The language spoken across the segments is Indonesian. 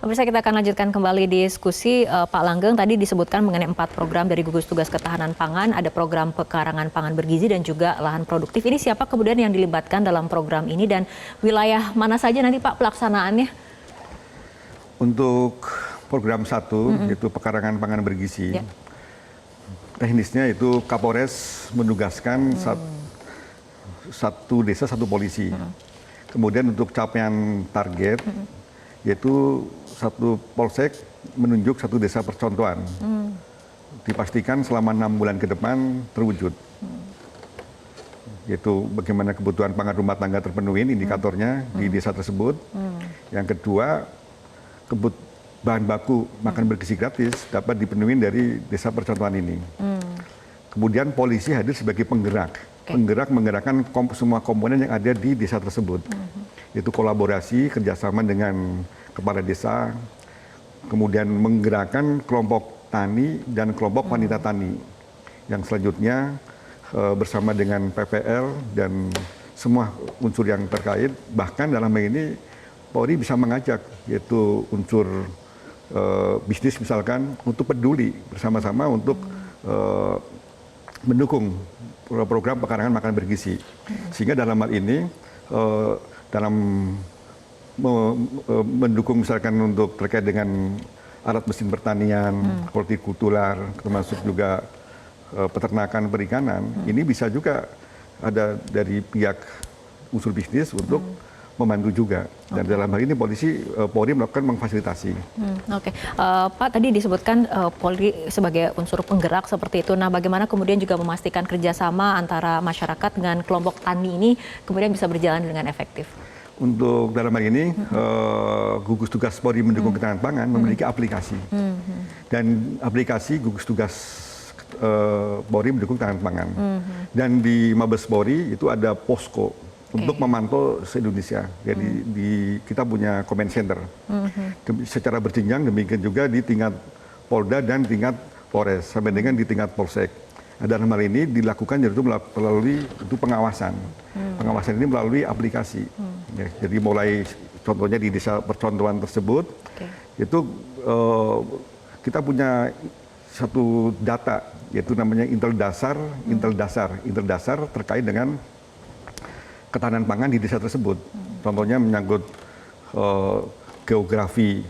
Pemirsa, kita akan lanjutkan kembali diskusi. Pak Langgeng tadi disebutkan mengenai 4 program dari gugus tugas ketahanan pangan, ada program pekarangan pangan bergizi dan juga lahan produktif. Ini siapa kemudian yang dilibatkan dalam program ini dan wilayah mana saja nanti Pak pelaksanaannya? Untuk program 1 yaitu pekarangan pangan bergizi, teknisnya itu Kapolres menugaskan satu desa satu polisi. Kemudian untuk capaian target yaitu satu polsek menunjuk satu desa percontohan. Dipastikan selama 6 bulan ke depan terwujud. Yaitu bagaimana kebutuhan pangan rumah tangga terpenuhi indikatornya di desa tersebut. Yang kedua, bahan baku makan bergizi gratis dapat dipenuhi dari desa percontohan ini. Kemudian polisi hadir sebagai penggerak. Menggerakkan semua komponen yang ada di desa tersebut. Itu kolaborasi, kerjasama dengan kepala desa, kemudian menggerakkan kelompok tani dan kelompok wanita tani. Yang selanjutnya bersama dengan PPL dan semua unsur yang terkait, bahkan dalam hal ini Polri bisa mengajak, yaitu unsur bisnis misalkan, untuk peduli bersama-sama untuk mendukung program pekarangan makanan bergizi. Sehingga dalam hal ini, dalam mendukung misalkan untuk terkait dengan alat mesin pertanian, hortikultural, termasuk juga peternakan perikanan, ini bisa juga ada dari pihak unsur bisnis untuk membantu juga. Dan dalam hal ini Polri melakukan mengfasilitasi. Pak, tadi disebutkan Polri sebagai unsur penggerak seperti itu. Nah, bagaimana kemudian juga memastikan kerjasama antara masyarakat dengan kelompok tani ini kemudian bisa berjalan dengan efektif? Untuk dalam hal ini, gugus tugas Polri mendukung ketahanan pangan memiliki aplikasi. Dan aplikasi gugus tugas Polri mendukung ketahanan pangan. Dan di Mabes Polri itu ada posko untuk memantau se-Indonesia. Jadi kita punya command center. Secara berjenjang, demikian juga di tingkat Polda dan tingkat Polres, sampai dengan di tingkat Polsek. Dalam hal ini dilakukan yaitu melalui pengawasan. Pengawasan ini melalui aplikasi. Ya, jadi mulai contohnya di desa percontohan tersebut, itu kita punya satu data, yaitu namanya Intel dasar terkait dengan ketahanan pangan di desa tersebut. Contohnya menyangkut geografi,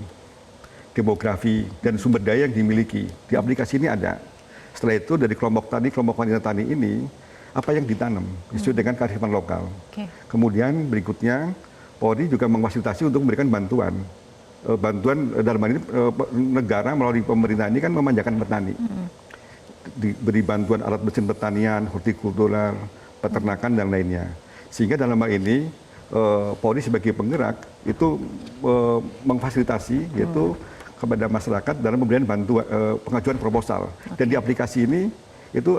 demografi, dan sumber daya yang dimiliki. Di aplikasi ini ada. Setelah itu dari kelompok tani, kelompok wanita tani ini, apa yang ditanam sesuai dengan kearifan lokal. Kemudian berikutnya, Polri juga memfasilitasi untuk memberikan bantuan. Bantuan dalam hal ini negara melalui pemerintah ini kan memanjakan petani. Diberi bantuan alat mesin pertanian, hortikultural, peternakan, dan lainnya. Sehingga dalam hal ini, Polri sebagai penggerak itu memfasilitasi, yaitu kepada masyarakat dalam pemberian bantuan pengajuan proposal. Dan di aplikasi ini itu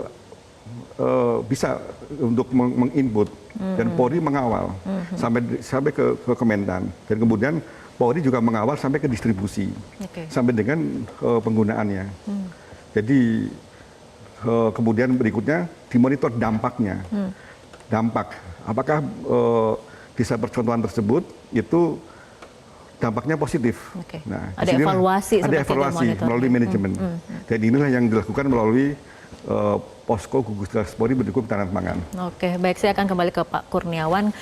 bisa untuk menginput dan Polri mengawal sampai ke Kementan, dan kemudian Polri juga mengawal sampai ke distribusi sampai dengan penggunaannya. Jadi kemudian berikutnya dimonitor dampaknya. Dampak apakah desa percontohan tersebut itu dampaknya positif. Nah, ada evaluasi melalui manajemen. Dan inilah yang dilakukan melalui posko gugus tugas Polri mendukung ketahanan pangan. Baik, saya akan kembali ke Pak Kurniawan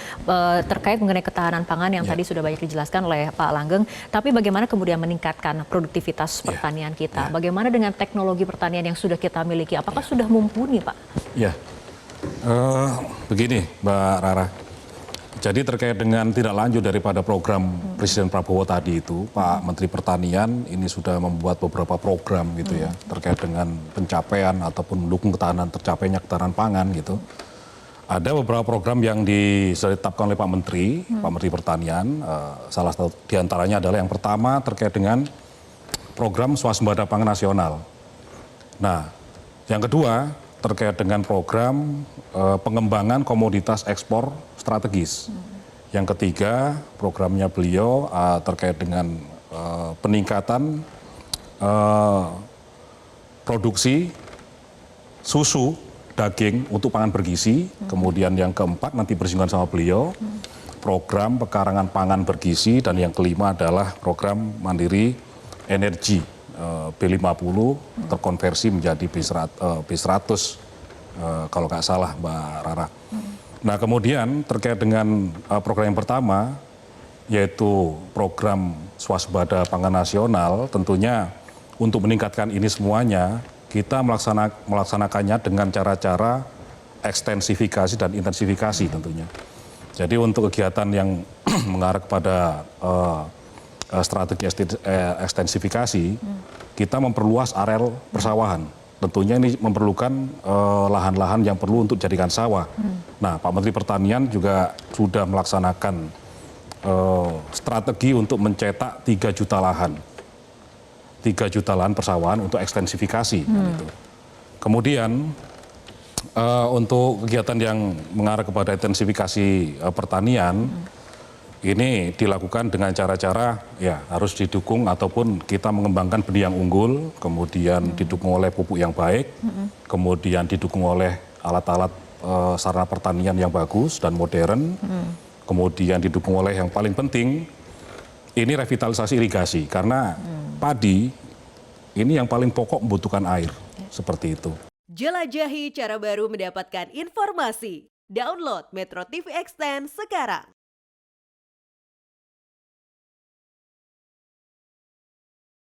terkait mengenai ketahanan pangan yang tadi sudah banyak dijelaskan oleh Pak Langgeng. Tapi bagaimana kemudian meningkatkan produktivitas pertanian kita? Bagaimana dengan teknologi pertanian yang sudah kita miliki? Apakah sudah mumpuni, Pak? Begini, Mbak Rara. Jadi terkait dengan tidak lanjut daripada program Presiden Prabowo tadi itu, Pak Menteri Pertanian ini sudah membuat beberapa program gitu ya, terkait dengan pencapaian ataupun mendukung tercapainya ketahanan pangan gitu. Ada beberapa program yang sudah ditetapkan oleh Pak Menteri Pertanian. Salah satu diantaranya adalah yang pertama terkait dengan program swasembada pangan nasional. Nah, yang kedua terkait dengan program pengembangan komoditas ekspor strategis. Yang ketiga, programnya beliau terkait dengan peningkatan produksi susu, daging untuk pangan bergizi. Kemudian yang keempat nanti bersinggungan sama beliau program pekarangan pangan bergizi, dan yang kelima adalah program mandiri energi B50 terkonversi menjadi B100 kalau nggak salah Mbak Rara. Nah kemudian terkait dengan program yang pertama, yaitu program swasembada pangan nasional, tentunya untuk meningkatkan ini semuanya kita melaksanakannya dengan cara-cara ekstensifikasi dan intensifikasi tentunya. Jadi untuk kegiatan yang mengarah kepada strategi ekstensifikasi, kita memperluas areal persawahan. Tentunya ini memerlukan lahan-lahan yang perlu untuk dijadikan sawah. Nah, Pak Menteri Pertanian juga sudah melaksanakan strategi untuk mencetak 3 juta lahan. 3 juta lahan persawahan untuk ekstensifikasi. Gitu. Kemudian untuk kegiatan yang mengarah kepada intensifikasi pertanian, ini dilakukan dengan cara-cara ya harus didukung ataupun kita mengembangkan benih yang unggul, kemudian didukung oleh pupuk yang baik, kemudian didukung oleh alat-alat sarana pertanian yang bagus dan modern, kemudian didukung oleh yang paling penting ini revitalisasi irigasi karena padi ini yang paling pokok membutuhkan air seperti itu. Jelajahi cara baru mendapatkan informasi. Download Metro TV Extend sekarang.